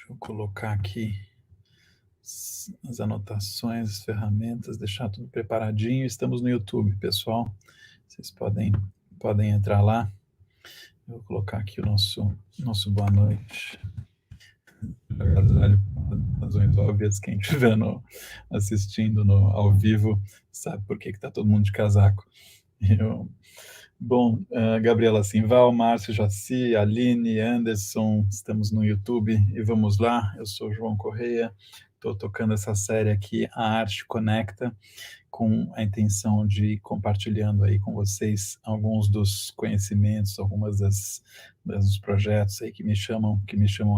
Deixa eu colocar aqui as anotações, as ferramentas, deixar tudo preparadinho. Estamos no YouTube, pessoal. Vocês podem entrar lá. Eu vou colocar aqui o nosso boa noite. Razões óbvias, quem estiver assistindo ao vivo sabe por que está todo mundo de casaco. Bom, Gabriela Simval, Márcio Jaci, Aline, Anderson, estamos no YouTube e vamos lá. Eu sou João Correia, estou tocando essa série aqui, A Arte Conecta, com a intenção de ir compartilhando aí com vocês alguns dos conhecimentos, algumas dos projetos aí que me chamam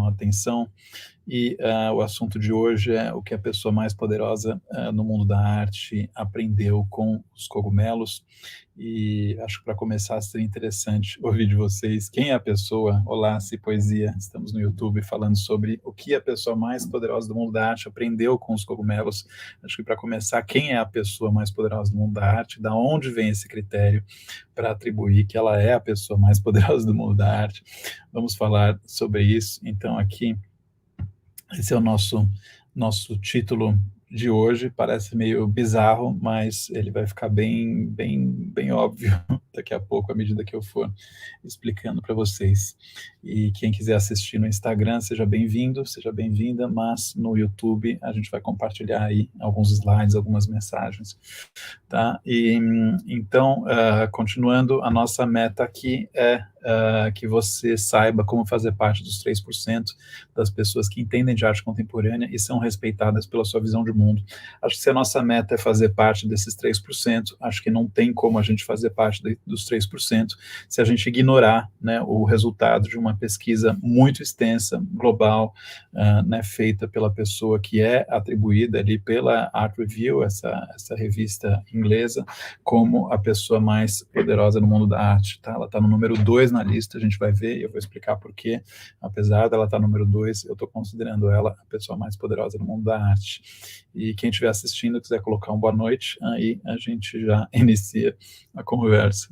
a atenção. E o assunto de hoje é o que a pessoa mais poderosa no mundo da arte aprendeu com os cogumelos. E acho que para começar seria interessante ouvir de vocês quem é a pessoa. Olá, Se Poesia, estamos no YouTube falando sobre o que a pessoa mais poderosa do mundo da arte aprendeu com os cogumelos. Acho que para começar, quem é a pessoa mais poderosa do mundo da arte, da onde vem esse critério para atribuir que ela é a pessoa mais poderosa do mundo da arte. Vamos falar sobre isso, então, aqui. Esse é o nosso título de hoje, parece meio bizarro, mas ele vai ficar bem óbvio daqui a pouco, à medida que eu for explicando para vocês. E quem quiser assistir no Instagram, seja bem-vindo, seja bem-vinda, mas no YouTube a gente vai compartilhar aí alguns slides, algumas mensagens, tá? E então, continuando, a nossa meta aqui é que você saiba como fazer parte dos 3% das pessoas que entendem de arte contemporânea e são respeitadas pela sua visão de mundo. Acho que se a nossa meta é fazer parte desses 3%, acho que não tem como a gente fazer parte dos 3% se a gente ignorar, né, o resultado de uma pesquisa muito extensa, global, né, feita pela pessoa que é atribuída ali pela Art Review, essa revista inglesa, como a pessoa mais poderosa no mundo da arte, tá? Ela está no número 2 na lista, a gente vai ver, e eu vou explicar por quê. Apesar dela estar no número 2, eu estou considerando ela a pessoa mais poderosa no mundo da arte. E quem estiver assistindo, quiser colocar um boa noite, aí a gente já inicia a conversa.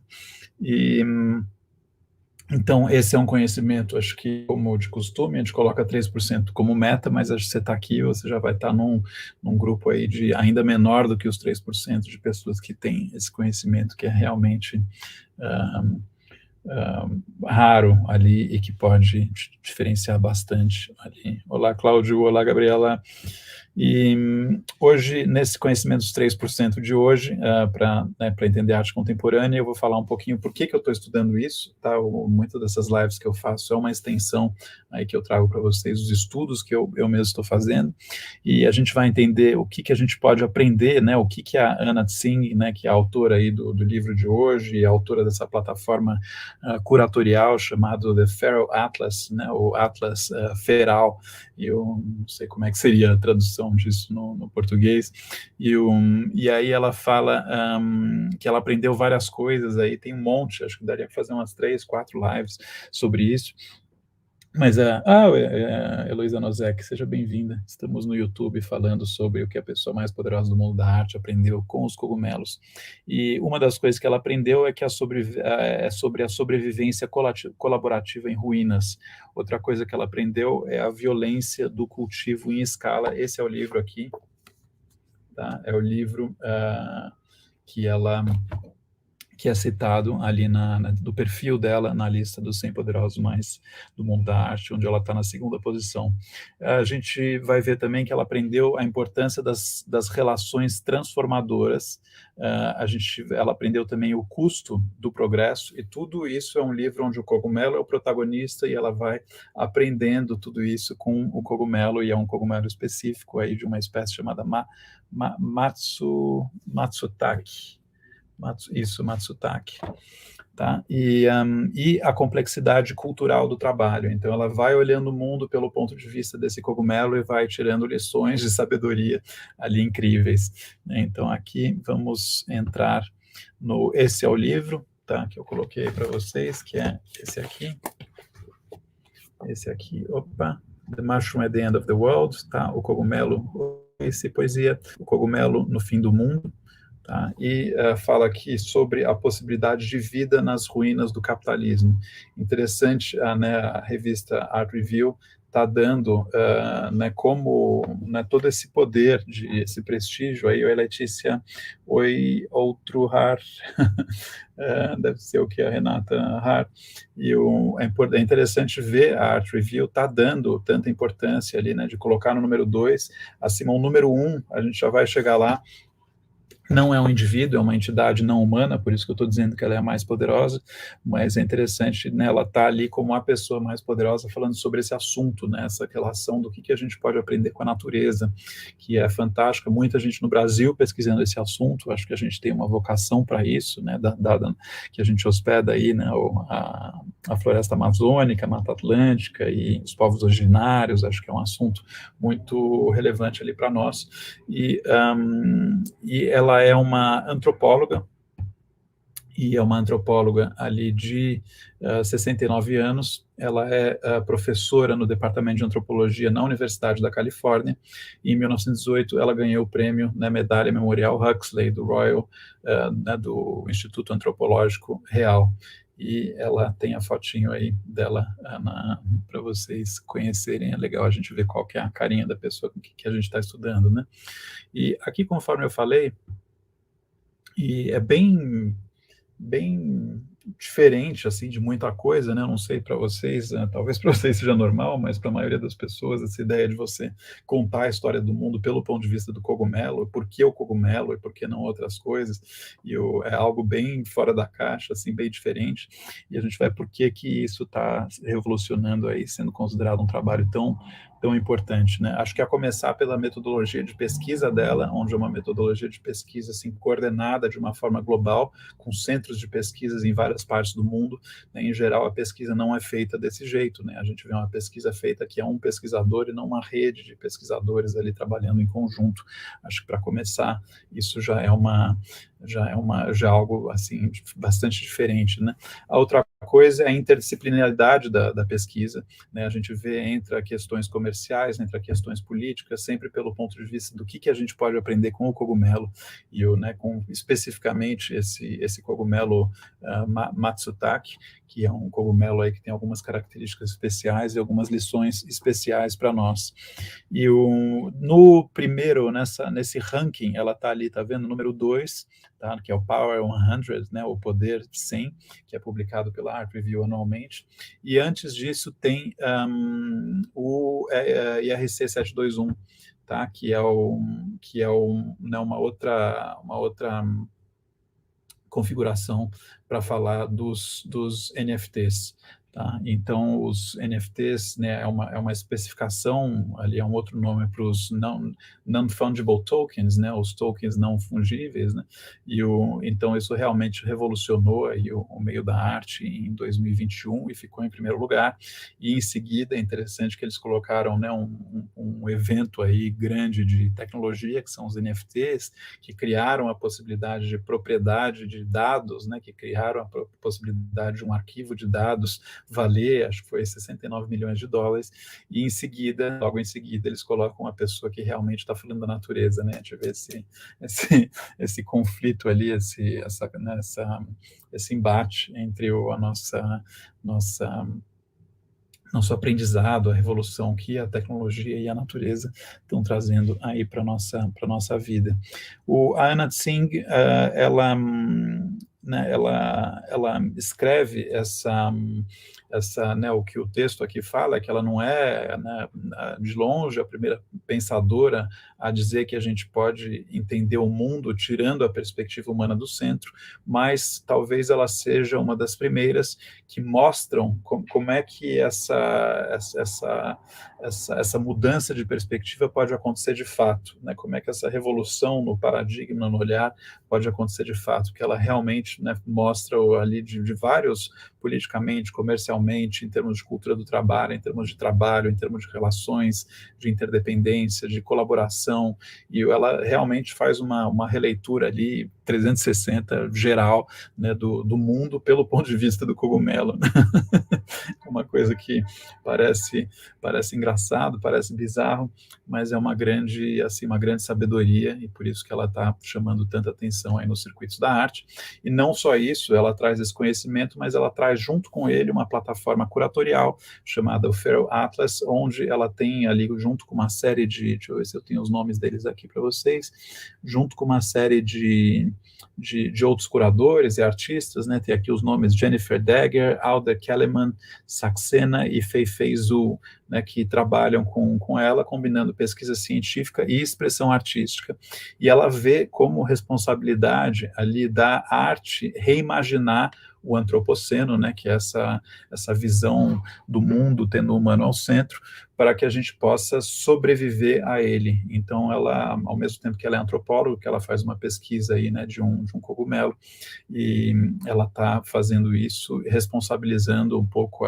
Então, esse é um conhecimento, acho que, como de costume, a gente coloca 3% como meta, mas acho que você está aqui, você já vai estar num grupo aí de ainda menor do que os 3% de pessoas que têm esse conhecimento, que é realmente raro ali e que pode diferenciar bastante ali. Olá, Cláudio, olá, Gabriela. E hoje, nesse conhecimento dos 3% de hoje, para entender a arte contemporânea, eu vou falar um pouquinho por que eu estou estudando isso, tá? Muitas dessas lives que eu faço é uma extensão aí que eu trago para vocês, os estudos que eu mesmo estou fazendo, e a gente vai entender o que a gente pode aprender, né? O que a Anna Tsing, né, que é a autora aí do livro de hoje, e a autora dessa plataforma curatorial chamado The Feral Atlas, né, o Atlas Feral, eu não sei como é que seria a tradução disso no português, e aí ela fala que ela aprendeu várias coisas aí, tem um monte, acho que daria para fazer umas 3, 4 lives sobre isso. Mas Heloísa Nozek, seja bem-vinda. Estamos no YouTube falando sobre o que a pessoa mais poderosa do mundo da arte aprendeu com os cogumelos. E uma das coisas que ela aprendeu é que é sobre a sobrevivência colaborativa em ruínas. Outra coisa que ela aprendeu é a violência do cultivo em escala. Esse é o livro aqui, tá? É o livro que é citado ali do perfil dela na lista dos 100 poderosos mais do mundo da arte, onde ela está na segunda posição. A gente vai ver também que ela aprendeu a importância das relações transformadoras, ela aprendeu também o custo do progresso, e tudo isso é um livro onde o cogumelo é o protagonista, e ela vai aprendendo tudo isso com o cogumelo, e é um cogumelo específico aí de uma espécie chamada Matsutake. Matsutake, tá? E a complexidade cultural do trabalho. Então, ela vai olhando o mundo pelo ponto de vista desse cogumelo e vai tirando lições de sabedoria ali incríveis, né? Então, aqui vamos entrar esse é o livro, tá? Que eu coloquei para vocês, que é esse aqui, opa, The Mushroom at the End of the World, tá? O cogumelo, esse poesia, o cogumelo no fim do mundo. Tá? E fala aqui sobre a possibilidade de vida nas ruínas do capitalismo. Interessante, né, a revista Art Review está dando, né, como, né, todo esse poder, esse prestígio aí. Oi, Letícia. Oi, outro Har. Deve ser o que a Renata Har. É interessante ver a Art Review tá dando tanta importância ali, né, de colocar no número 2, acima o número 1, a gente já vai chegar lá. Não é um indivíduo, é uma entidade não humana, por isso que eu estou dizendo que ela é a mais poderosa, mas é interessante, né, ela está ali como a pessoa mais poderosa falando sobre esse assunto, né, essa relação do que a gente pode aprender com a natureza, que é fantástica. Muita gente no Brasil pesquisando esse assunto, acho que a gente tem uma vocação para isso, né, dada que a gente hospeda aí, né, a floresta amazônica, a Mata Atlântica e os povos originários. Acho que é um assunto muito relevante ali para nós. E ela é uma antropóloga, e é uma antropóloga ali de 69 anos. Ela é professora no Departamento de Antropologia na Universidade da Califórnia, e em 1918 ela ganhou o prêmio, né, Medalha Memorial Huxley, do Royal, né, do Instituto Antropológico Real. E ela tem a fotinho aí dela para vocês conhecerem. É legal a gente ver qual que é a carinha da pessoa que a gente está estudando, né? E aqui, conforme eu falei, e é bem diferente, assim, de muita coisa, né? Eu não sei para vocês, talvez para vocês seja normal, mas para a maioria das pessoas, essa ideia de você contar a história do mundo pelo ponto de vista do cogumelo, por que o cogumelo e por que não outras coisas, é algo bem fora da caixa, assim, bem diferente. E a gente vai por que isso está revolucionando aí, sendo considerado um trabalho tão importante, né? Acho que a começar pela metodologia de pesquisa dela, onde é uma metodologia de pesquisa assim coordenada de uma forma global, com centros de pesquisas em várias partes do mundo, né? Em geral, a pesquisa não é feita desse jeito, né? A gente vê uma pesquisa feita que é um pesquisador e não uma rede de pesquisadores ali trabalhando em conjunto. Acho que para começar, isso já é algo assim bastante diferente, né? A outra coisa é a interdisciplinaridade da pesquisa, né? A gente vê entre questões comerciais, entre questões políticas, sempre pelo ponto de vista do que a gente pode aprender com o cogumelo, e né, com especificamente esse cogumelo Matsutake, que é um cogumelo aí que tem algumas características especiais e algumas lições especiais para nós. E no primeiro, nesse ranking, ela está ali, está vendo, número 2, tá, que é o Power 100, né, o Poder 100, que é publicado pela Art Review anualmente. E antes disso tem o IRC 721, tá, que é né, uma outra configuração para falar dos NFTs. Tá? Então, os NFTs, né, é uma especificação, ali é um outro nome para os non-fungible tokens, né, os tokens não fungíveis, né, então isso realmente revolucionou aí o meio da arte em 2021 e ficou em primeiro lugar. E em seguida, é interessante que eles colocaram, né, um evento aí grande de tecnologia, que são os NFTs, que criaram a possibilidade de propriedade de dados, né, que criaram a possibilidade de um arquivo de dados valer, acho que foi 69 milhões de dólares, e em seguida, logo em seguida, eles colocam uma pessoa que realmente está falando da natureza, né? A gente vê esse conflito ali, esse embate entre nosso aprendizado, a revolução que a tecnologia e a natureza estão trazendo aí para nossa vida. A Anna Tsing, né, ela escreve né, o que o texto aqui fala, é que ela não é, né, de longe a primeira pensadora a dizer que a gente pode entender o mundo tirando a perspectiva humana do centro, mas talvez ela seja uma das primeiras que mostram como é que essa mudança de perspectiva pode acontecer de fato, né? Como é que essa revolução no paradigma, no olhar, pode acontecer de fato, que ela realmente, né, mostra ali de vários, politicamente, comercialmente, em termos de cultura do trabalho, em termos de trabalho, em termos de relações, de interdependência, de colaboração, e ela realmente faz uma releitura ali 360 geral, né, do mundo pelo ponto de vista do cogumelo. Uma coisa que parece engraçado, parece bizarro, mas é uma grande sabedoria, e por isso que ela está chamando tanta atenção aí nos circuitos da arte. E não só isso, ela traz esse conhecimento, mas ela traz junto com ele uma plataforma plataforma curatorial chamada o Feral Atlas, onde ela tem ali, junto com uma série deixa eu ver se eu tenho os nomes deles aqui para vocês, junto com uma série de outros curadores e artistas, né? Tem aqui os nomes Jennifer Dagger, Alda Kellerman, Saxena e Fei Zhu, né, que trabalham com ela, combinando pesquisa científica e expressão artística. E ela vê como responsabilidade ali da arte reimaginar o antropoceno, né, que é essa visão do mundo tendo o humano ao centro, para que a gente possa sobreviver a ele. Então, ela, ao mesmo tempo que ela é antropóloga, que ela faz uma pesquisa aí, né, de um cogumelo, e ela está fazendo isso, responsabilizando um pouco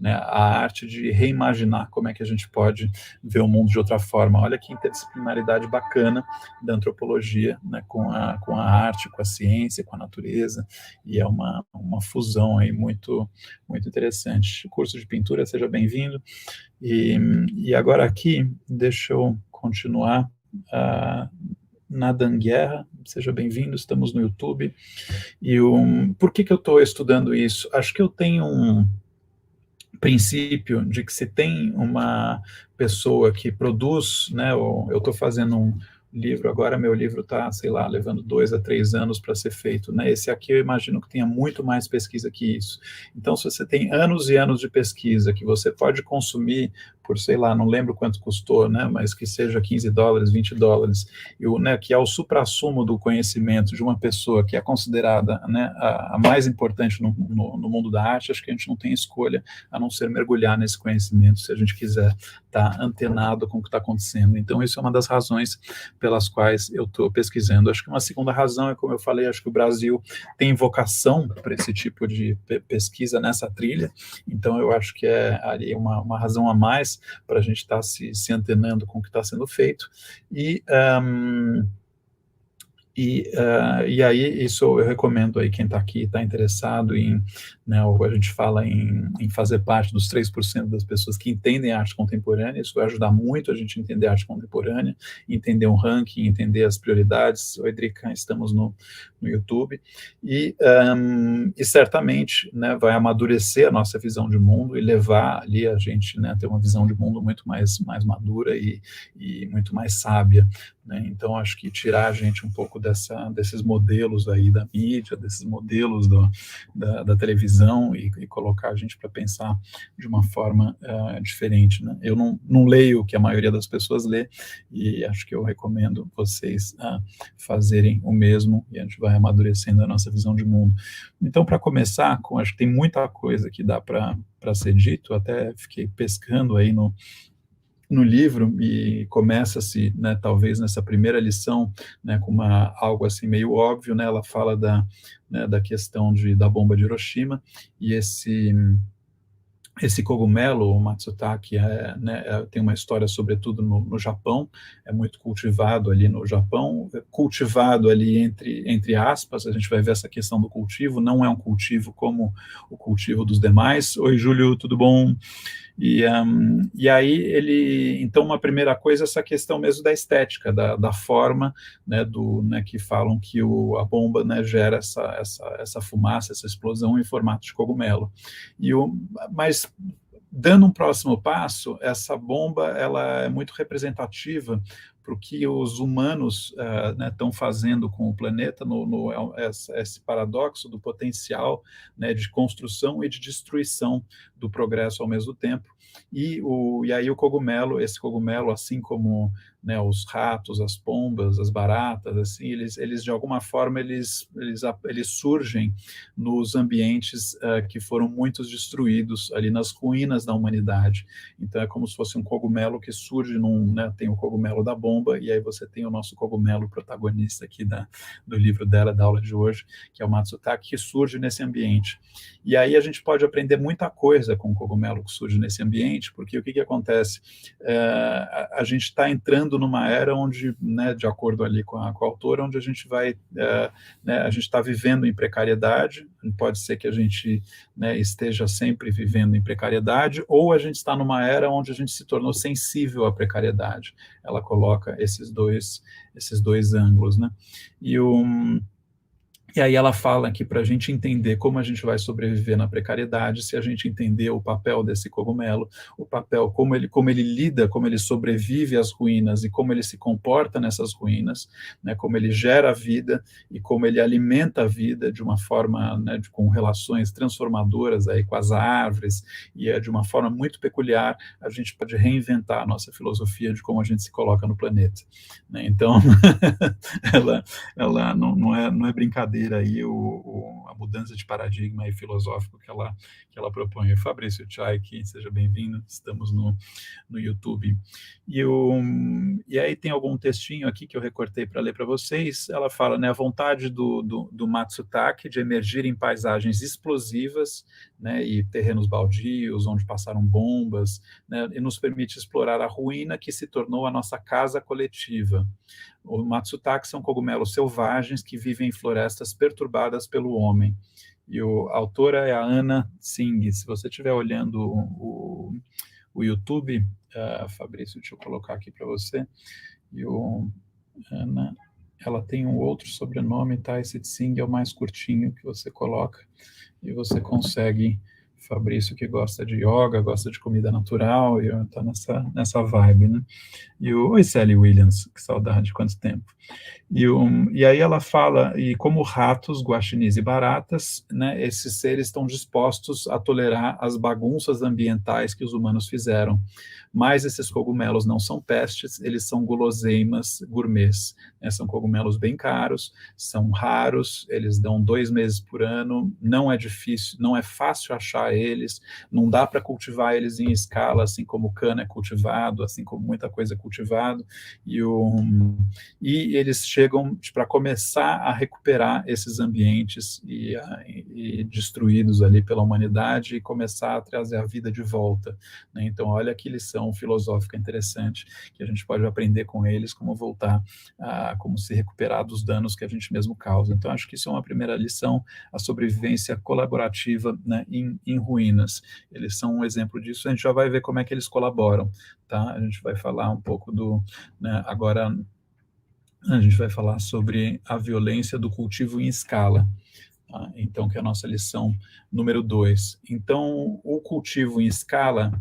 né, a arte de reimaginar como é que a gente pode ver o mundo de outra forma. Olha que interdisciplinaridade bacana da antropologia, né, com a arte, com a ciência, com a natureza, e é uma fusão aí muito, muito interessante. Curso de pintura, seja bem-vindo. E agora aqui, deixa eu continuar. Nadan Guerra, seja bem-vindo, estamos no YouTube. Por que eu estou estudando isso? Acho que eu tenho um princípio de que se tem uma pessoa que produz, né, eu estou fazendo um livro agora, meu livro está, sei lá, levando 2 a 3 anos para ser feito, né, esse aqui eu imagino que tenha muito mais pesquisa que isso. Então, se você tem anos e anos de pesquisa que você pode consumir por, sei lá, não lembro quanto custou, né, mas que seja $15, $20, né, que é o suprassumo do conhecimento de uma pessoa que é considerada, né, a mais importante no mundo da arte, acho que a gente não tem escolha a não ser mergulhar nesse conhecimento, se a gente quiser estar antenado com o que está acontecendo. Então, isso é uma das razões pelas quais eu estou pesquisando. Acho que uma segunda razão é, como eu falei, acho que o Brasil tem vocação para esse tipo de pesquisa nessa trilha, então eu acho que é ali uma razão a mais para a gente estar se antenando com o que está sendo feito. E aí, isso eu recomendo aí, quem está aqui, está interessado em, né, ou a gente fala em fazer parte dos 3% das pessoas que entendem a arte contemporânea, isso vai ajudar muito a gente a entender a arte contemporânea, entender um ranking, entender as prioridades. Oi, Drica, estamos no YouTube, e certamente, né, vai amadurecer a nossa visão de mundo e levar ali a gente, né, a ter uma visão de mundo muito mais madura e muito mais sábia, né? Então, acho que tirar a gente um pouco desses modelos aí da mídia, desses modelos da televisão e colocar a gente para pensar de uma forma diferente, né? Eu não leio o que a maioria das pessoas lê, e acho que eu recomendo vocês fazerem o mesmo, e a gente vai amadurecendo a nossa visão de mundo. Então, para começar, acho que tem muita coisa que dá para ser dito, até fiquei pescando aí no livro, e começa-se, né, talvez nessa primeira lição, né, com algo assim meio óbvio, né, ela fala da questão da bomba de Hiroshima, e esse cogumelo, o Matsutake, tem uma história sobretudo no Japão, é muito cultivado ali no Japão, cultivado ali entre aspas, a gente vai ver essa questão do cultivo, não é um cultivo como o cultivo dos demais. Oi, Júlio, tudo bom? E aí então, uma primeira coisa é essa questão mesmo da estética, da forma, né, que falam que a bomba, né, gera essa fumaça, essa explosão em formato de cogumelo. Mas dando um próximo passo, essa bomba ela é muito representativa para o que os humanos estão fazendo com o planeta, esse paradoxo do potencial, né, de construção e de destruição do progresso ao mesmo tempo. E aí esse cogumelo, assim como, né, os ratos, as pombas, as baratas, assim, eles de alguma forma eles surgem nos ambientes que foram muitos destruídos, ali nas ruínas da humanidade. Então é como se fosse um cogumelo que surge né, tem o cogumelo da bomba, e aí você tem o nosso cogumelo protagonista aqui do livro dela, da aula de hoje, que é o Matsutake, que surge nesse ambiente. E aí a gente pode aprender muita coisa com o cogumelo que surge nesse ambiente, porque o que acontece? A gente está entrando numa era onde, né, de acordo ali com a autora, onde a gente vai, né, a gente está vivendo em precariedade, pode ser que a gente, né, esteja sempre vivendo em precariedade, ou a gente está numa era onde a gente se tornou sensível à precariedade. Ela coloca esses dois ângulos, né? E aí ela fala que para a gente entender como a gente vai sobreviver na precariedade, se a gente entender o papel desse cogumelo, o papel, como ele lida, como ele sobrevive às ruínas e como ele se comporta nessas ruínas, né, como ele gera a vida e como ele alimenta a vida de uma forma, né, com relações transformadoras aí com as árvores, e de uma forma muito peculiar, a gente pode reinventar a nossa filosofia de como a gente se coloca no planeta. Né? Então, ela não é brincadeira aí a mudança de paradigma aí filosófico que ela propõe. Fabrício Tchaik, seja bem-vindo, estamos no YouTube. E aí tem algum textinho aqui que eu recortei para ler para vocês. Ela fala, né, a vontade do Matsutake de emergir em paisagens explosivas, né, e terrenos baldios, onde passaram bombas, né, e nos permite explorar a ruína que se tornou a nossa casa coletiva. O Matsutake são cogumelos selvagens que vivem em florestas perturbadas pelo homem. E a autora é a Anna Tsing. Se você estiver olhando o YouTube, Fabrício, deixa eu colocar aqui para você. E Ana, ela tem um outro sobrenome, tá? Esse Tsing é o mais curtinho que você coloca e você consegue. Fabrício que gosta de yoga, gosta de comida natural, e está nessa vibe, né? Oi, Sally Williams, que saudade, quanto tempo. E aí ela fala, e como ratos, guaxinins e baratas, né, esses seres estão dispostos a tolerar as bagunças ambientais que os humanos fizeram. Mas esses cogumelos não são pestes, eles são guloseimas gourmets. Né, são cogumelos bem caros, são raros, eles dão 2 meses por ano, não é difícil, não é fácil achar eles, não dá para cultivar eles em escala, assim como cana é cultivado, assim como muita coisa é cultivado, e eles chegam para começar a recuperar esses ambientes e destruídos ali pela humanidade e começar a trazer a vida de volta. Né? Então, olha que lição filosófica interessante que a gente pode aprender com eles, como voltar, como se recuperar dos danos que a gente mesmo causa. Então, acho que isso é uma primeira lição, a sobrevivência colaborativa, né, em ruínas. Eles são um exemplo disso, a gente já vai ver como é que eles colaboram. Tá? A gente vai falar um pouco né, agora a gente vai falar sobre a violência do cultivo em escala. Tá? Então, que é a nossa lição número 2. Então, o cultivo em escala,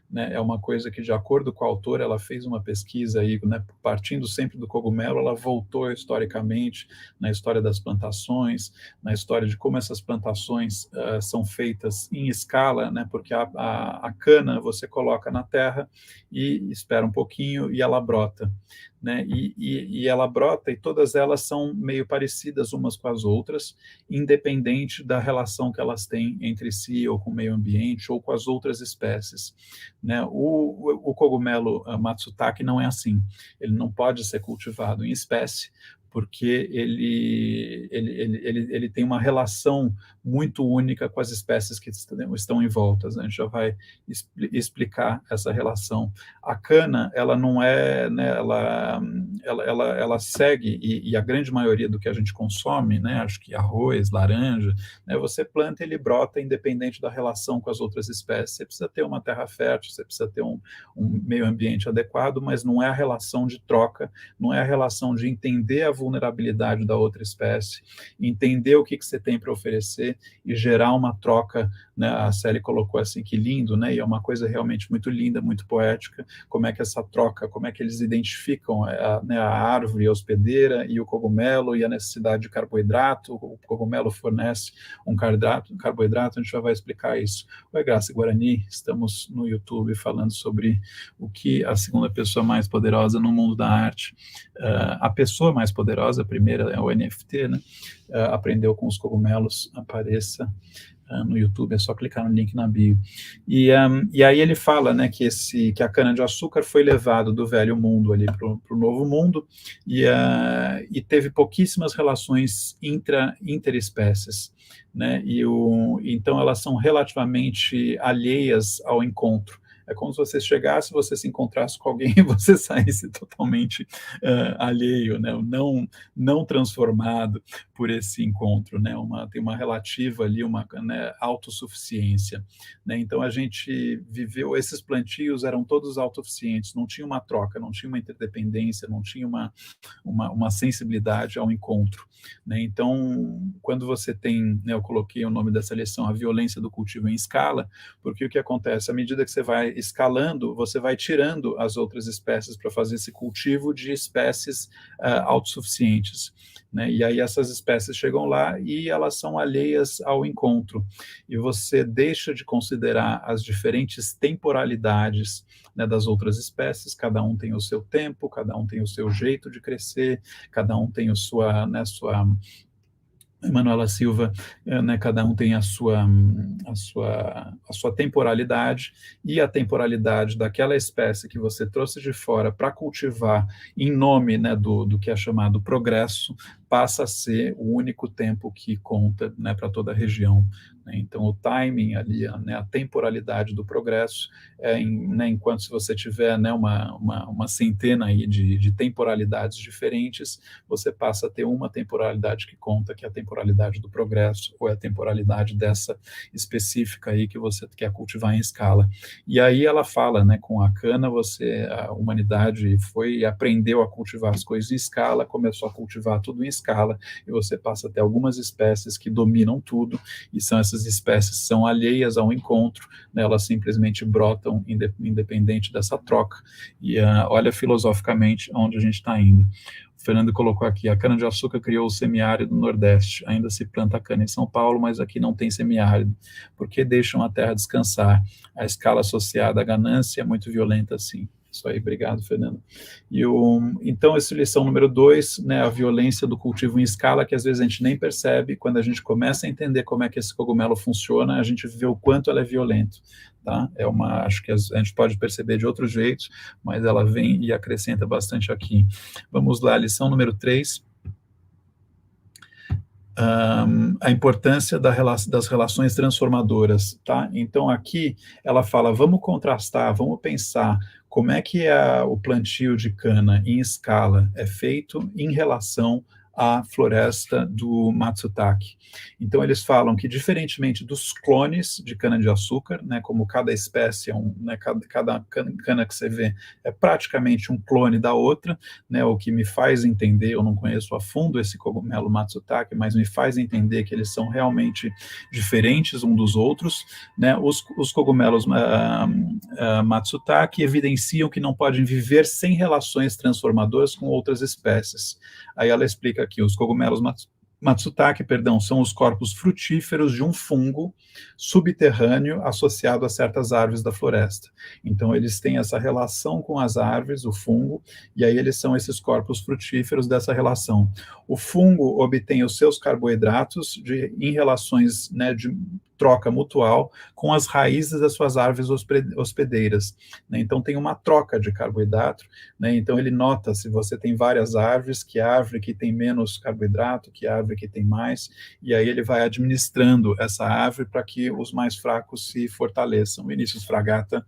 né, é uma coisa que, de acordo com a autora, ela fez uma pesquisa aí, né, partindo sempre do cogumelo, ela voltou historicamente na história das plantações, na história de como essas plantações são feitas em escala, né, porque a cana você coloca na terra e espera um pouquinho e ela brota. Né, e ela brota e todas elas são meio parecidas umas com as outras, independente da relação que elas têm entre si, ou com o meio ambiente, ou com as outras espécies. Né? O cogumelo Matsutake não é assim, ele não pode ser cultivado em espécie, porque ele tem uma relação muito única com as espécies que estão em volta. A gente já vai explicar essa relação. A cana, ela não é, né, ela segue, e a grande maioria do que a gente consome, né, acho que arroz, laranja, né, você planta e ele brota independente da relação com as outras espécies. Você precisa ter uma terra fértil, você precisa ter um meio ambiente adequado, mas não é a relação de troca, não é a relação de entender a vulnerabilidade da outra espécie, entender o que você tem para oferecer e gerar uma troca, né? A Sally colocou assim, que lindo, né? E é uma coisa realmente muito linda, muito poética, como é que essa troca, como é que eles identificam né, a árvore a hospedeira e o cogumelo e a necessidade de carboidrato. O cogumelo fornece um carboidrato, a gente já vai explicar isso. Oi, Graça Guarani, estamos no YouTube falando sobre o que a segunda pessoa mais poderosa no mundo da arte, a pessoa mais poderosa, a primeira é o NFT, né? Aprendeu com os cogumelos, apareça no YouTube, é só clicar no link na bio. E aí ele fala, né, que a cana-de-açúcar foi levado do velho mundo ali para o novo mundo, e teve pouquíssimas relações interespécies, né, então elas são relativamente alheias ao encontro. É como se você chegasse, você se encontrasse com alguém e você saísse totalmente alheio, né? Não transformado por esse encontro, né? Tem uma relativa ali, uma, né, autossuficiência, né? Então a gente viveu, esses plantios eram todos autossuficientes, não tinha uma troca, não tinha uma interdependência, não tinha uma sensibilidade ao encontro, né? Então, quando você tem, né, eu coloquei o nome dessa lição, a violência do cultivo em escala, porque o que acontece? À medida que você vai escalando, você vai tirando as outras espécies para fazer esse cultivo de espécies autossuficientes, né? E aí essas espécies chegam lá e elas são alheias ao encontro, e você deixa de considerar as diferentes temporalidades, né, das outras espécies. Cada um tem o seu tempo, cada um tem o seu jeito de crescer, cada um tem sua Manuela Silva, né, cada um tem a sua temporalidade, e a temporalidade daquela espécie que você trouxe de fora para cultivar em nome, né, do que é chamado progresso, passa a ser o único tempo que conta, né, para toda a região. Então, o timing ali, né, a temporalidade do progresso, né, enquanto se você tiver, né, uma centena aí de temporalidades diferentes, você passa a ter uma temporalidade que conta, que é a temporalidade do progresso, ou é a temporalidade dessa específica aí que você quer cultivar em escala. E aí ela fala, né, com a cana, a humanidade aprendeu a cultivar as coisas em escala, começou a cultivar tudo em escala, e você passa a ter algumas espécies que dominam tudo, e essas espécies são alheias ao encontro, né, elas simplesmente brotam independente dessa troca. E olha filosoficamente onde a gente está indo. O Fernando colocou aqui, a cana-de-açúcar criou o semiárido no Nordeste, ainda se planta cana em São Paulo, mas aqui não tem semiárido, porque deixam a terra descansar. A escala associada à ganância é muito violenta assim. Isso aí, obrigado, Fernando. Então, essa lição número 2, né, a violência do cultivo em escala, que às vezes a gente nem percebe, quando a gente começa a entender como é que esse cogumelo funciona, a gente vê o quanto ela é violento, tá? Acho que a gente pode perceber de outros jeitos, mas ela vem e acrescenta bastante aqui. Vamos lá, lição número 3. A importância das relações transformadoras, tá? Então, aqui ela fala, vamos contrastar, vamos pensar como é que o plantio de cana em escala é feito em relação à floresta do Matsutake. Então, eles falam que, diferentemente dos clones de cana-de-açúcar, né, como cada espécie, né, cada cana que você vê é praticamente um clone da outra, né, o que me faz entender, eu não conheço a fundo esse cogumelo Matsutake, mas me faz entender que eles são realmente diferentes um dos outros, né. Os cogumelos Matsutake evidenciam que não podem viver sem relações transformadoras com outras espécies. Aí ela explica aqui, os cogumelos Matsutake, são os corpos frutíferos de um fungo subterrâneo associado a certas árvores da floresta. Então, eles têm essa relação com as árvores, o fungo, e aí eles são esses corpos frutíferos dessa relação. O fungo obtém os seus carboidratos em relações, né, de troca mutual com as raízes das suas árvores hospedeiras, né? Então, tem uma troca de carboidrato, né? Então, ele nota se você tem várias árvores, que árvore que tem menos carboidrato, que árvore que tem mais, e aí ele vai administrando essa árvore para que os mais fracos se fortaleçam. Vinícius Fragata,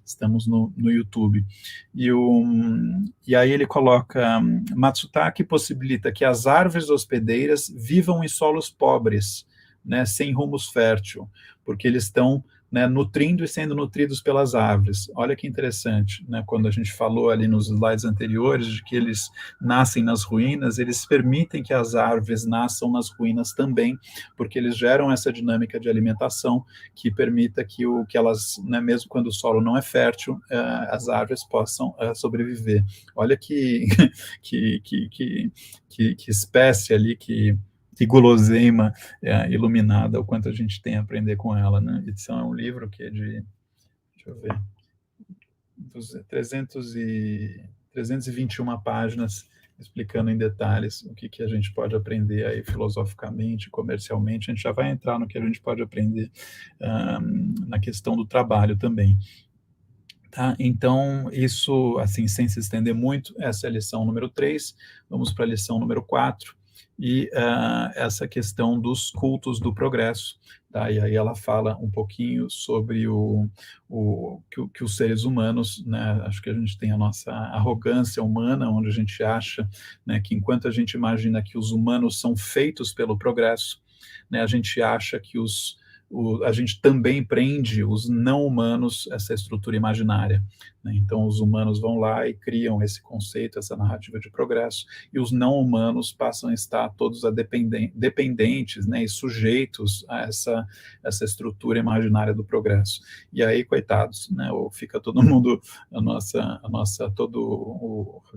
estamos no YouTube. E aí ele coloca, Matsutake possibilita que as árvores hospedeiras vivam em solos pobres, né, sem humus fértil, porque eles estão, né, nutrindo e sendo nutridos pelas árvores. Olha que interessante, né, quando a gente falou ali nos slides anteriores de que eles nascem nas ruínas, eles permitem que as árvores nasçam nas ruínas também, porque eles geram essa dinâmica de alimentação que permita que elas, né, mesmo quando o solo não é fértil, as árvores possam sobreviver. Olha que espécie ali, que guloseima iluminada, o quanto a gente tem a aprender com ela, né? Edição é um livro que é deixa eu ver, 321 páginas, explicando em detalhes o que a gente pode aprender aí filosoficamente, comercialmente. A gente já vai entrar no que a gente pode aprender na questão do trabalho também. Tá? Então, isso, assim, sem se estender muito, essa é a lição número 3. Vamos para a lição número 4. e essa questão dos cultos do progresso. Tá? E aí ela fala um pouquinho sobre que os seres humanos, né, acho que a gente tem a nossa arrogância humana, onde a gente acha, né, que enquanto a gente imagina que os humanos são feitos pelo progresso, né, a gente acha que a gente também prende os não-humanos essa estrutura imaginária. Né? Então, os humanos vão lá e criam esse conceito, essa narrativa de progresso, e os não-humanos passam a estar todos dependentes, né, e sujeitos a essa estrutura imaginária do progresso. E aí, coitados, né, fica todo mundo,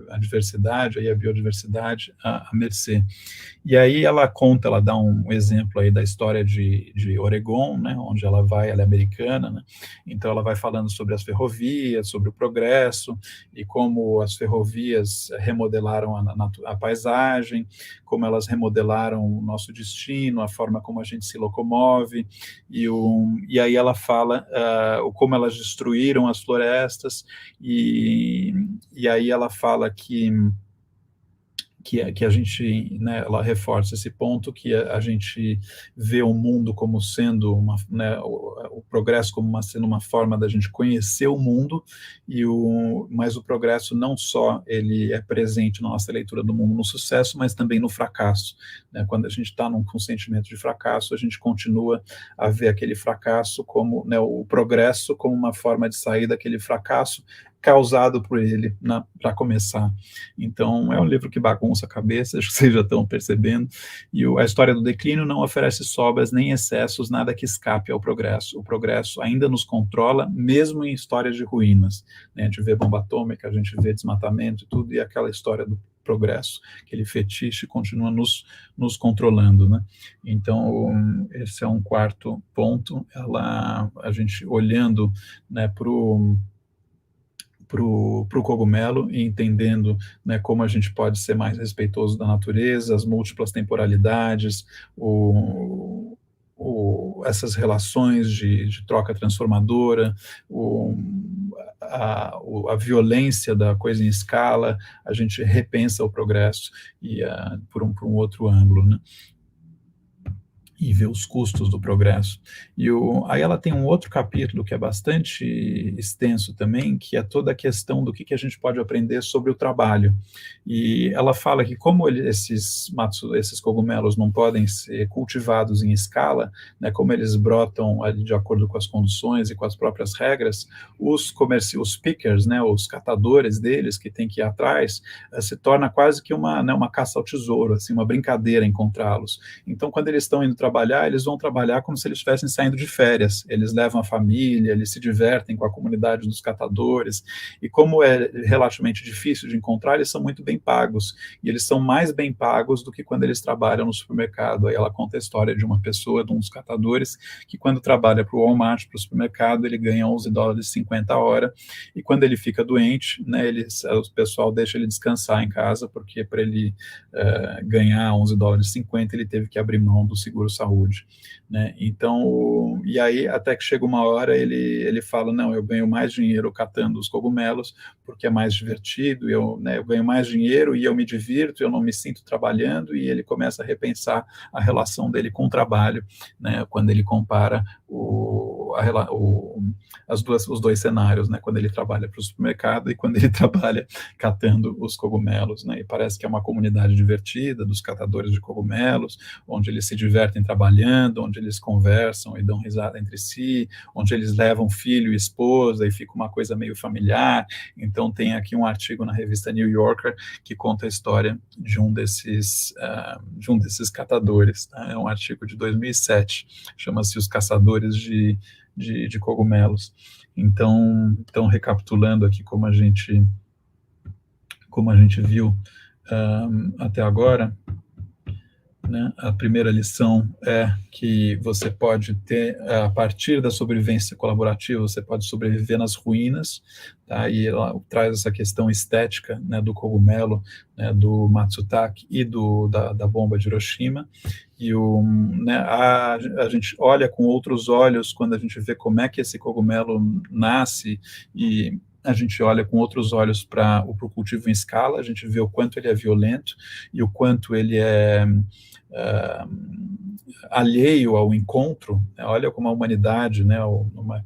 a diversidade, aí a biodiversidade, à mercê. E aí ela dá um exemplo aí da história de Oregon, né, onde ela é americana, né, então ela vai falando sobre as ferrovias, sobre o progresso, e como as ferrovias remodelaram a paisagem, como elas remodelaram o nosso destino, a forma como a gente se locomove, e aí ela fala como elas destruíram as florestas, e aí ela fala que a gente, né, ela reforça esse ponto, que a gente vê o mundo como sendo né, o progresso como sendo uma forma da gente conhecer o mundo, mas o progresso não só ele é presente na nossa leitura do mundo no sucesso, mas também no fracasso. Né? Quando a gente está com um sentimento de fracasso, a gente continua a ver aquele fracasso como, né, o progresso como uma forma de sair daquele fracasso causado por ele, para começar. Então, é um livro que bagunça a cabeça, acho que vocês já estão percebendo, e a história do declínio não oferece sobras nem excessos, nada que escape ao progresso. O progresso ainda nos controla, mesmo em histórias de ruínas. Né? A gente vê bomba atômica, a gente vê desmatamento e tudo, e aquela história do progresso, aquele fetiche continua nos controlando, né? Então, esse é um quarto ponto, a gente olhando, né, para o cogumelo e entendendo, né, como a gente pode ser mais respeitoso da natureza, as múltiplas temporalidades, essas relações de troca transformadora, a violência da coisa em escala, a gente repensa o progresso por um outro ângulo, né? E ver os custos do progresso. Aí ela tem um outro capítulo que é bastante extenso também, que é toda a questão do que a gente pode aprender sobre o trabalho. E ela fala que como esses cogumelos não podem ser cultivados em escala, né, como eles brotam ali de acordo com as condições e com as próprias regras, os pickers, né, os catadores deles, que tem que ir atrás, se torna quase que uma caça ao tesouro, assim, uma brincadeira encontrá-los. Então, quando eles estão indo trabalhar, eles vão trabalhar como se eles estivessem saindo de férias. Eles levam a família, eles se divertem com a comunidade dos catadores, e como é relativamente difícil de encontrar, eles são muito bem pagos, e eles são mais bem pagos do que quando eles trabalham no supermercado. Aí ela conta a história de uma pessoa, de um dos catadores, que quando trabalha para o Walmart, para o supermercado, ele ganha $11,50 a hora, e quando ele fica doente, né, o pessoal deixa ele descansar em casa, porque para ele ganhar $11,50, ele teve que abrir mão do seguro-saúde, né? Então, e aí até que chega uma hora ele fala, não, eu ganho mais dinheiro catando os cogumelos, porque é mais divertido, né, eu ganho mais dinheiro e eu me divirto, eu não me sinto trabalhando, e ele começa a repensar a relação dele com o trabalho, né, quando ele compara os dois cenários, né, quando ele trabalha para o supermercado e quando ele trabalha catando os cogumelos, né, e parece que é uma comunidade divertida dos catadores de cogumelos, onde eles se divertem trabalhando, onde eles conversam e dão risada entre si, onde eles levam filho e esposa e fica uma coisa meio familiar. Então tem aqui um artigo na revista New Yorker que conta a história de um desses catadores, tá? É um artigo de 2007, chama-se Os Caçadores de Cogumelos. Então, recapitulando aqui como a gente viu até agora, né, a primeira lição é que você pode ter, a partir da sobrevivência colaborativa, você pode sobreviver nas ruínas, tá? E ela traz essa questão estética, né, do cogumelo, né, do Matsutake e da bomba de Hiroshima, e né, a gente olha com outros olhos quando a gente vê como é que esse cogumelo nasce, e a gente olha com outros olhos para o cultivo em escala, a gente vê o quanto ele é violento e o quanto ele é ah, alheio ao encontro, né? Olha como a humanidade, né,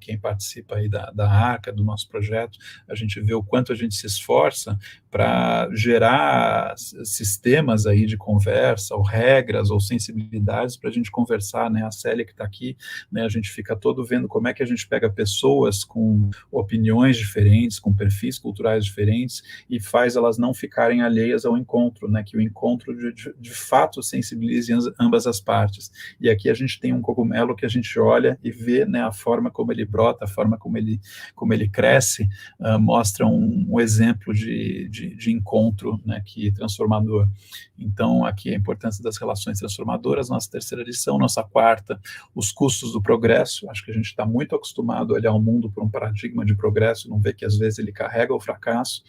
quem participa aí da Arca, do nosso projeto, a gente vê o quanto a gente se esforça para gerar sistemas aí de conversa, ou regras, ou sensibilidades para a gente conversar, né? A Célia que está aqui, né, a gente fica todo vendo como é que a gente pega pessoas com opiniões diferentes, com perfis culturais diferentes, e faz elas não ficarem alheias ao encontro, né? Que o encontro de fato sensibilize ambas as partes. E aqui a gente tem um cogumelo que a gente olha e vê, né, a forma como ele brota, a forma como ele cresce, mostra um exemplo de encontro, né, que transformador. Então, aqui a importância das relações transformadoras, nossa terceira lição, nossa quarta, os custos do progresso. Acho que a gente está muito acostumado a olhar o mundo por um paradigma de progresso, não vê que às vezes ele carrega o fracasso,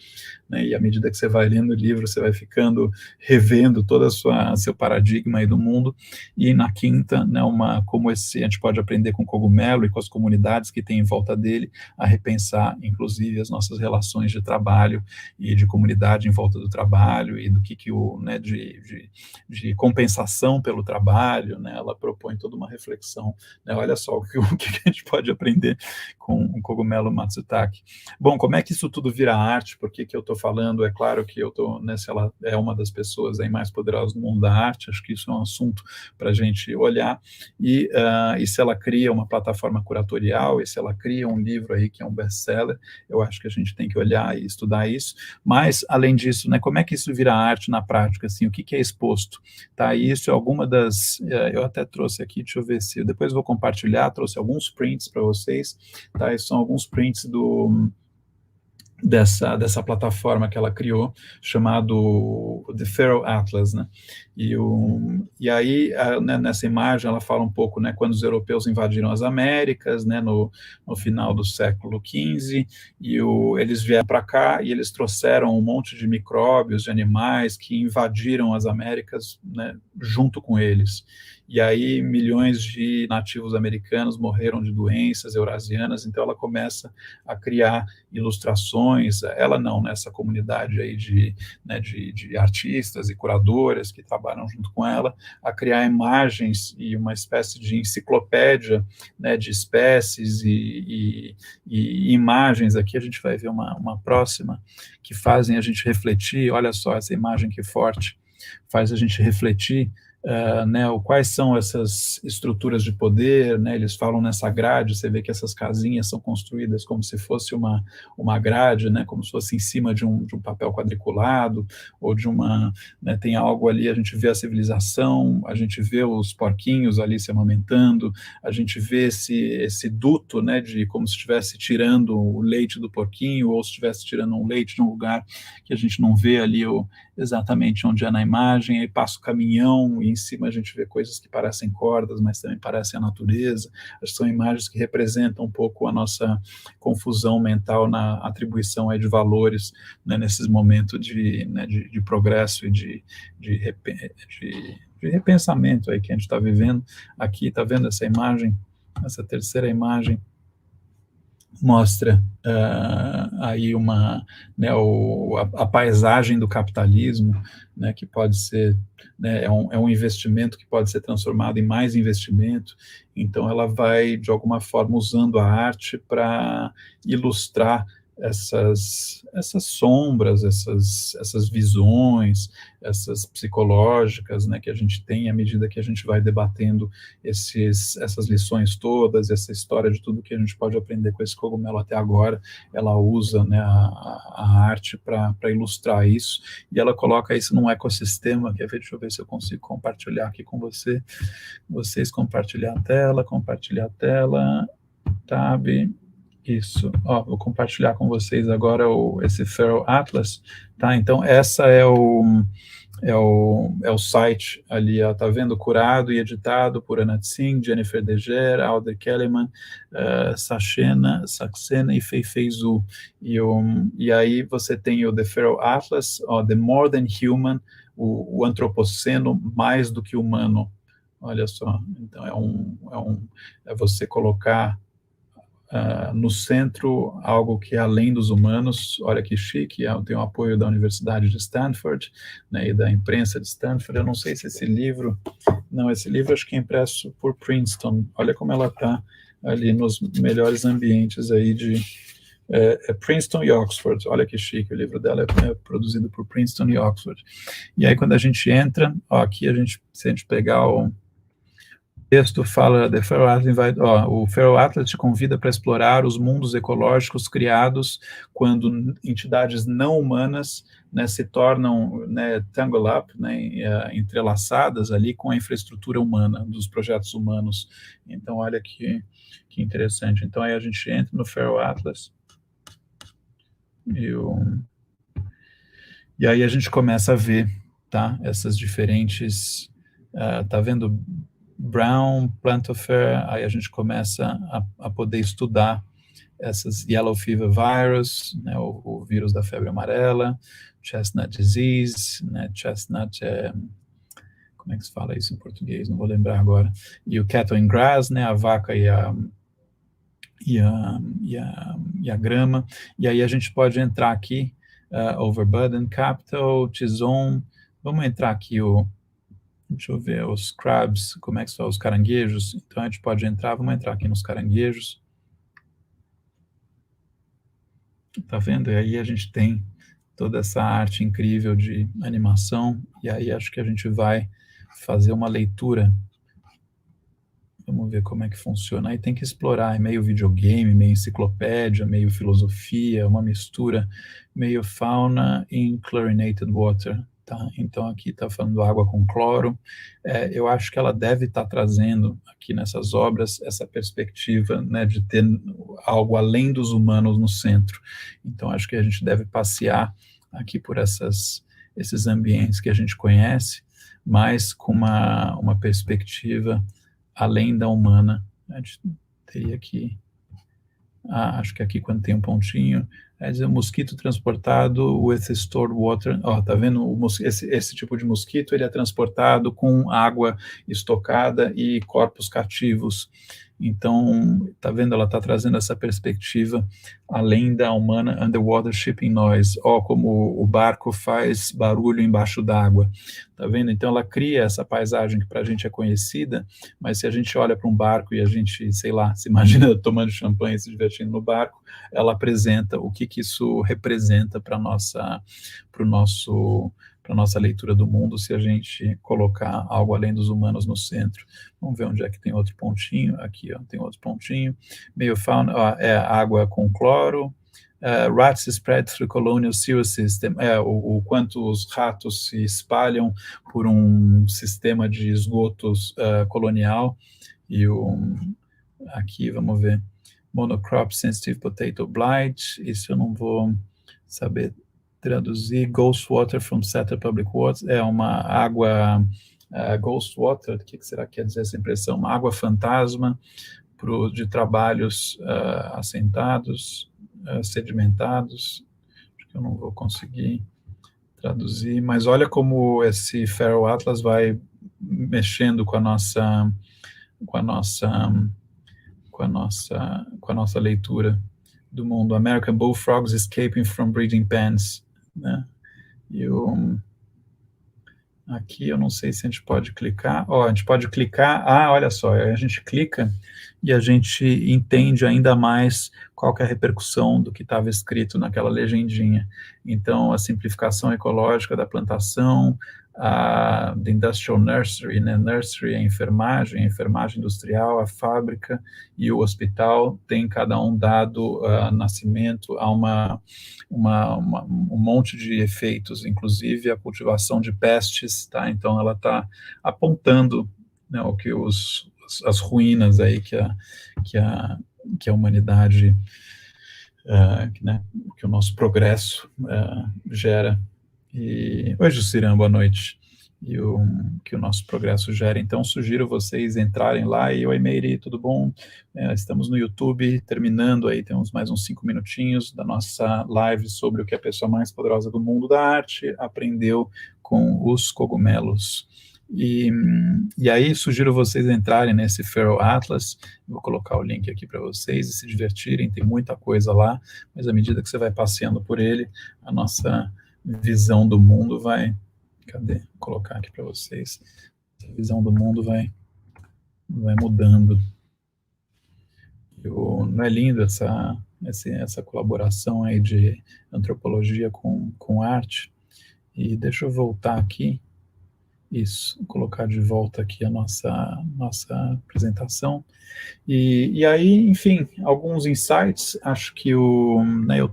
né, e à medida que você vai lendo o livro, você vai ficando, revendo todo seu paradigma aí do mundo. E na quinta, né, como a gente pode aprender com o cogumelo e com as comunidades que tem em volta dele, a repensar, inclusive, as nossas relações de trabalho e de comunidade em volta do trabalho, e do que né, de compensação pelo trabalho, né, ela propõe toda uma reflexão, né, olha só o que a gente pode aprender com o cogumelo Matsutake. Bom, como é que isso tudo vira arte? Por que eu estou falando? É claro que eu estou, né, se ela é uma das pessoas aí mais poderosas no mundo da arte, acho que isso é um assunto para a gente olhar, e se ela cria uma plataforma curatorial, e se ela cria um livro aí que é um best-seller, eu acho que a gente tem que olhar e estudar isso. Mas, além disso, né, como é que isso vira arte na prática, assim, o que é exposto? Tá, isso é alguma das, eu até trouxe aqui, deixa eu ver se, depois vou compartilhar, trouxe alguns prints para vocês, tá, esses são alguns prints dessa plataforma que ela criou, chamado The Pharaoh Atlas, né? E aí, né, nessa imagem, ela fala um pouco, né, quando os europeus invadiram as Américas, né, no final do século XV, eles vieram para cá e eles trouxeram um monte de micróbios, de animais que invadiram as Américas, né, junto com eles. E aí milhões de nativos americanos morreram de doenças eurasianas, então ela começa a criar ilustrações, ela não, nessa comunidade aí né, de artistas e curadoras que trabalham junto com ela, a criar imagens e uma espécie de enciclopédia, né, de espécies e imagens. Aqui a gente vai ver uma próxima que fazem a gente refletir, olha só essa imagem que forte, faz a gente refletir, né, quais são essas estruturas de poder, né, eles falam nessa grade, você vê que essas casinhas são construídas como se fosse uma grade, né, como se fosse em cima de um papel quadriculado, ou né, tem algo ali, a gente vê a civilização, a gente vê os porquinhos ali se amamentando, a gente vê esse duto, né, de como se estivesse tirando o leite do porquinho, ou se estivesse tirando um leite de um lugar que a gente não vê ali exatamente onde é na imagem, aí passa o caminhão, e em cima a gente vê coisas que parecem cordas, mas também parecem a natureza. São imagens que representam um pouco a nossa confusão mental na atribuição aí de valores, né, nesses momentos né, de progresso e de repensamento aí que a gente está vivendo. Aqui, está vendo essa imagem? Essa terceira imagem mostra aí né, a paisagem do capitalismo, né, que pode ser, né, é um investimento que pode ser transformado em mais investimento. Então ela vai, de alguma forma, usando a arte para ilustrar essas sombras, essas visões, essas psicológicas, né, que a gente tem à medida que a gente vai debatendo essas lições todas, essa história de tudo que a gente pode aprender com esse cogumelo até agora. Ela usa, né, a arte para ilustrar isso, e ela coloca isso num ecossistema. Deixa eu ver se eu consigo compartilhar aqui com vocês, compartilhar a tela, tab. Isso, vou compartilhar com vocês agora esse Pharaoh Atlas, tá? Então, essa é o site ali, tá vendo? Curado e editado por Anat Singh, Jennifer Deger, Alder Kellerman, Saxena e Fei Zhu. E aí você tem o The Pharaoh Atlas, The More Than Human, o antropoceno mais do que humano. Olha só, então é você colocar no centro, algo que é além dos humanos. Olha que chique, tem o apoio da Universidade de Stanford, né, e da imprensa de Stanford. Eu não sei se esse livro acho que é impresso por Princeton. Olha como ela está ali nos melhores ambientes aí de Princeton e Oxford. Olha que chique, o livro dela é produzido por Princeton e Oxford. E aí quando a gente entra, aqui se a gente pegar o texto fala, o Feral Atlas te convida para explorar os mundos ecológicos criados quando entidades não humanas, né, se tornam, né, tangle up, né, entrelaçadas ali com a infraestrutura humana, dos projetos humanos. Então, olha que interessante. Então, aí a gente entra no Feral Atlas e aí a gente começa a ver, tá, essas diferentes, tá vendo Brown, Plantofer, aí a gente começa a poder estudar essas Yellow Fever Virus, né, o vírus da febre amarela, Chestnut Disease, né, Chestnut, como é que se fala isso em português? Não vou lembrar agora. E o Cattle in Grass, né, a vaca e a grama. E aí a gente pode entrar aqui, Overburden Capital, Tizon, vamos entrar aqui deixa eu ver, os crabs, como é que são os caranguejos. Então a gente pode entrar, vamos entrar aqui nos caranguejos. Tá vendo? E aí a gente tem toda essa arte incrível de animação, e aí acho que a gente vai fazer uma leitura. Vamos ver como é que funciona. Aí tem que explorar, é meio videogame, meio enciclopédia, meio filosofia, uma mistura, meio fauna in chlorinated water. Tá? Então aqui está falando água com cloro. Eu acho que ela deve estar trazendo aqui nessas obras essa perspectiva, né, de ter algo além dos humanos no centro. Então acho que a gente deve passear aqui por esses ambientes que a gente conhece, mas com uma perspectiva além da humana. A gente teria que, acho que aqui quando tem um pontinho, é dizer, mosquito transportado with stored water. Tá vendo? Esse tipo de mosquito, ele é transportado com água estocada e corpos cativos. Então, tá vendo? Ela está trazendo essa perspectiva além da humana, underwater shipping noise. Como o barco faz barulho embaixo d'água. Tá vendo? Então, ela cria essa paisagem que para a gente é conhecida, mas se a gente olha para um barco e a gente, sei lá, se imagina tomando champanhe e se divertindo no barco, ela apresenta o que isso representa para nossa leitura do mundo, se a gente colocar algo além dos humanos no centro. Vamos ver onde é que tem outro pontinho. Aqui, tem outro pontinho. Meio fauna, é água com cloro. Rats spread through colonial sewer system, o quanto os ratos se espalham por um sistema de esgotos colonial. E aqui, vamos ver, monocrop sensitive potato blight, isso eu não vou saber traduzir. Ghost water from Setter Public Waters, uma água ghost water, o que será que quer dizer essa impressão? Uma água fantasma de trabalhos assentados, sedimentados. Acho que eu não vou conseguir traduzir, mas olha como esse Feral Atlas vai mexendo com a nossa leitura do mundo. American bullfrogs escaping from breeding pens, né? E aqui eu não sei se a gente pode clicar. A gente pode clicar. Olha só, a gente clica e a gente entende ainda mais qual que é a repercussão do que estava escrito naquela legendinha. Então, a simplificação ecológica da plantação, a Industrial Nursery, né? Nursery é a enfermagem industrial, a fábrica e o hospital tem cada um dado nascimento a um monte de efeitos, inclusive a cultivação de pestes, tá? Então ela está apontando, né, o que as ruínas aí que a humanidade, né, que o nosso progresso gera. Oi, Jucirã, boa noite. E que o nosso progresso gera. Então, sugiro vocês entrarem lá. Oi, Meire, tudo bom? Estamos no YouTube, terminando aí, temos mais uns 5 minutinhos da nossa live sobre o que a pessoa mais poderosa do mundo da arte aprendeu com os cogumelos. E aí sugiro vocês entrarem nesse Feral Atlas, vou colocar o link aqui para vocês e se divertirem, tem muita coisa lá, mas à medida que você vai passeando por ele, a nossa visão do mundo vai... Cadê? Vou colocar aqui para vocês. A visão do mundo vai mudando. Não é lindo essa colaboração aí de antropologia com arte? E deixa eu voltar aqui. Isso, vou colocar de volta aqui a nossa apresentação. E aí, enfim, alguns insights, acho que eu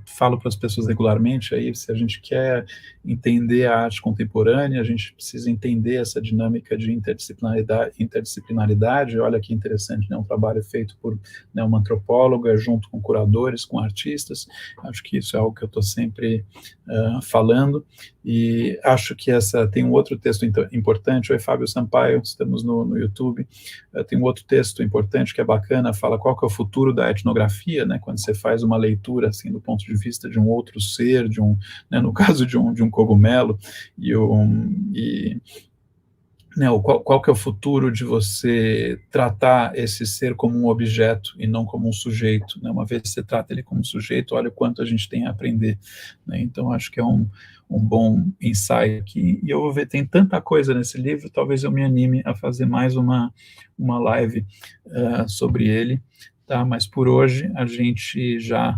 falo para as pessoas regularmente, aí, se a gente quer entender a arte contemporânea, a gente precisa entender essa dinâmica de interdisciplinaridade. Olha que interessante, né, um trabalho feito por, né, uma antropóloga, junto com curadores, com artistas, acho que isso é algo que eu estou sempre falando, e acho que tem um outro texto importante. Oi, Fábio Sampaio, estamos no YouTube, tem um outro texto importante que é bacana, fala qual que é o futuro da etnografia, né, quando você faz uma leitura, assim, do ponto de vista de um outro ser, né, no caso de um cogumelo, né, qual que é o futuro de você tratar esse ser como um objeto e não como um sujeito, né? Uma vez que você trata ele como um sujeito, olha o quanto a gente tem a aprender, né? Então, acho que é um bom ensaio aqui, e eu vou ver, tem tanta coisa nesse livro, talvez eu me anime a fazer mais uma live sobre ele, tá? Mas por hoje a gente já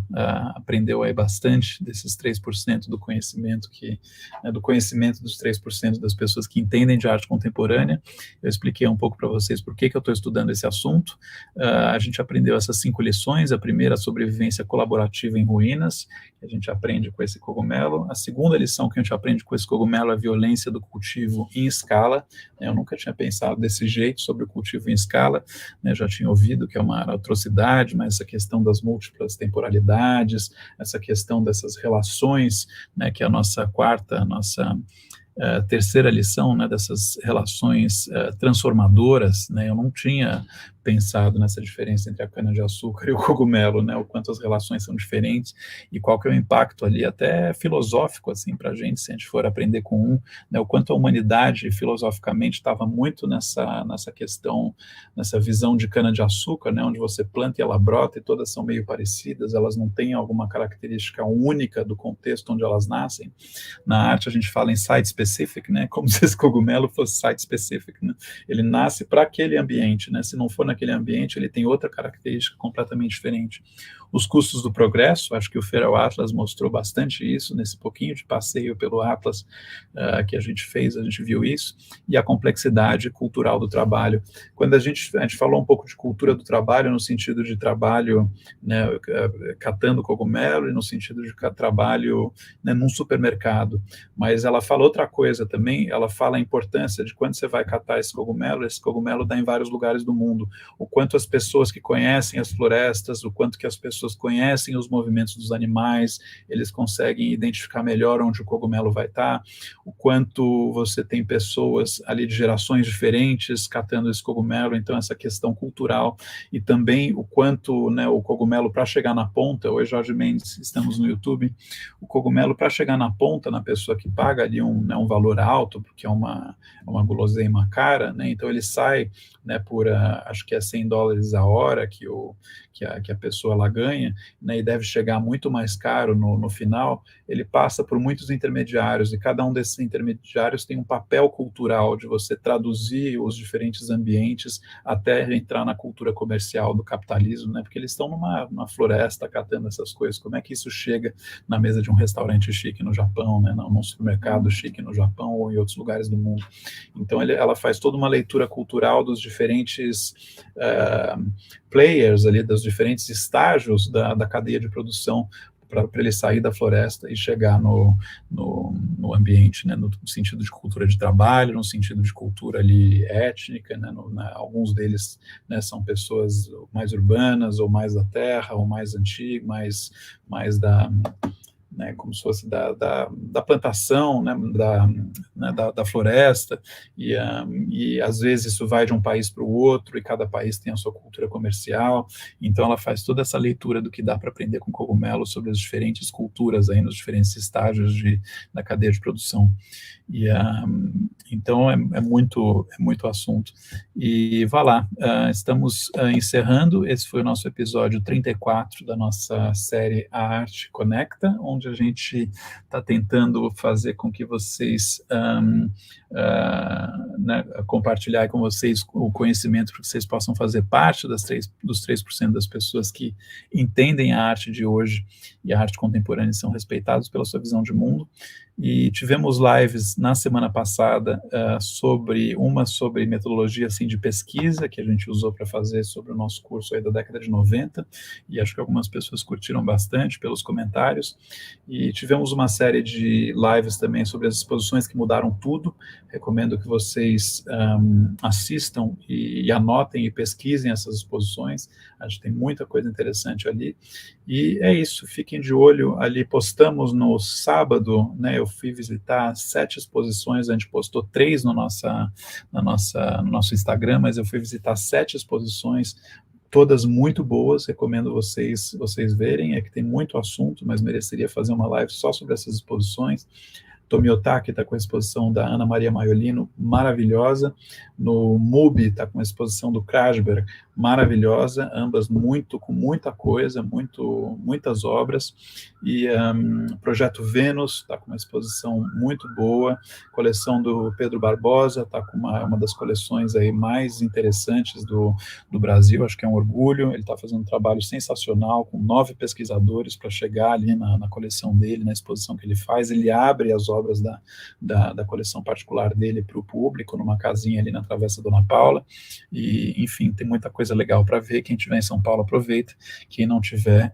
aprendeu aí bastante desses 3% do conhecimento do conhecimento dos 3% das pessoas que entendem de arte contemporânea. Eu expliquei um pouco para vocês por que eu estou estudando esse assunto. A gente aprendeu essas 5 lições, a primeira, a sobrevivência colaborativa em ruínas, que a gente aprende com esse cogumelo. A segunda lição que a gente aprende com esse cogumelo é a violência do cultivo em escala. Eu nunca tinha pensado desse jeito sobre o cultivo em escala, né? Já tinha ouvido que é uma atrocidade, mas essa questão das múltiplas temporalidades, essa questão dessas relações, né, que é a nossa terceira lição, né, dessas relações transformadoras, né? Eu não tinha pensado nessa diferença entre a cana-de-açúcar e o cogumelo, né, o quanto as relações são diferentes e qual que é o impacto ali, até filosófico, assim, para a gente, se a gente for aprender com né, o quanto a humanidade, filosoficamente, estava muito nessa questão, nessa visão de cana-de-açúcar, né, onde você planta e ela brota e todas são meio parecidas, elas não têm alguma característica única do contexto onde elas nascem. Na arte a gente fala em site-specific, né, como se esse cogumelo fosse site-specific, né, ele nasce para aquele ambiente, né, se não for naquele ambiente, ele tem outra característica completamente diferente. Os custos do progresso, acho que o Feral Atlas mostrou bastante isso, nesse pouquinho de passeio pelo Atlas que a gente fez, a gente viu isso, e a complexidade cultural do trabalho. Quando a gente falou um pouco de cultura do trabalho, no sentido de trabalho, né, catando cogumelo, e no sentido de trabalho, né, num supermercado, mas ela fala outra coisa também, ela fala a importância de quando você vai catar esse cogumelo está em vários lugares do mundo, o quanto as pessoas que conhecem as florestas, o quanto que as pessoas conhecem os movimentos dos animais, eles conseguem identificar melhor onde o cogumelo vai estar, o quanto você tem pessoas ali de gerações diferentes catando esse cogumelo, então essa questão cultural, e também o quanto, né, o cogumelo para chegar na ponta, hoje Jorge Mendes, estamos no YouTube, o cogumelo para chegar na ponta, na pessoa que paga ali um valor alto, porque é uma guloseima cara, né, então ele sai, né, por, acho que é $100 a hora que a pessoa lá ganha, né, e deve chegar muito mais caro no final, ele passa por muitos intermediários, e cada um desses intermediários tem um papel cultural de você traduzir os diferentes ambientes até entrar na cultura comercial do capitalismo, né, porque eles estão numa floresta catando essas coisas, como é que isso chega na mesa de um restaurante chique no Japão, né, num supermercado chique no Japão ou em outros lugares do mundo. Então ela faz toda uma leitura cultural dos diferentes players ali, dos diferentes estágios da cadeia de produção, para ele sair da floresta e chegar no ambiente, né, no sentido de cultura de trabalho, no sentido de cultura ali étnica, né, alguns deles, né, são pessoas mais urbanas, ou mais da terra, ou mais antigas, mais né, como se fosse da plantação, né, da floresta, e às vezes isso vai de um país para o outro, e cada país tem a sua cultura comercial, então ela faz toda essa leitura do que dá para aprender com cogumelo sobre as diferentes culturas aí nos diferentes estágios da cadeia de produção. Então é muito assunto. E vá lá, estamos encerrando, esse foi o nosso episódio 34 da nossa série A Arte Conecta, onde a gente está tentando fazer com que vocês, né, compartilhar com vocês o conhecimento para que vocês possam fazer parte dos 3% das pessoas que entendem a arte de hoje e a arte contemporânea e são respeitados pela sua visão de mundo. E tivemos lives na semana passada sobre metodologia assim, de pesquisa que a gente usou para fazer sobre o nosso curso aí da década de 90, e acho que algumas pessoas curtiram bastante pelos comentários, e tivemos uma série de lives também sobre as exposições que mudaram tudo. Recomendo que vocês assistam e anotem e pesquisem essas exposições, a gente tem muita coisa interessante ali, e é isso, fiquem de olho ali, postamos no sábado, né, eu fui visitar 7 exposições, a gente postou 3 no nosso Instagram, mas eu fui visitar 7 exposições, todas muito boas, recomendo vocês verem, é que tem muito assunto, mas mereceria fazer uma live só sobre essas exposições. Tomiotaki está com a exposição da Ana Maria Maiolino, maravilhosa. No MUBI está com a exposição do Krasberg, maravilhosa, ambas com muita coisa, muitas obras. E Projeto Vênus está com uma exposição muito boa. Coleção do Pedro Barbosa está com uma das coleções aí mais interessantes do Brasil, acho que é um orgulho. Ele está fazendo um trabalho sensacional com 9 pesquisadores para chegar ali na coleção dele, na exposição que ele faz. Ele abre as obras da coleção particular dele para o público, numa casinha ali na Travessa Dona Paula, e enfim, tem muita coisa legal para ver. Quem estiver em São Paulo, aproveita, quem não tiver,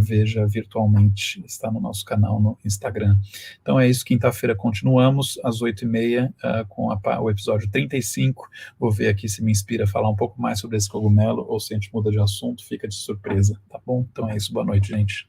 veja virtualmente, está no nosso canal no Instagram. Então é isso, quinta-feira continuamos, às 8h30, com o episódio 35, vou ver aqui se me inspira a falar um pouco mais sobre esse cogumelo, ou se a gente muda de assunto, fica de surpresa, tá bom? Então é isso, boa noite, gente.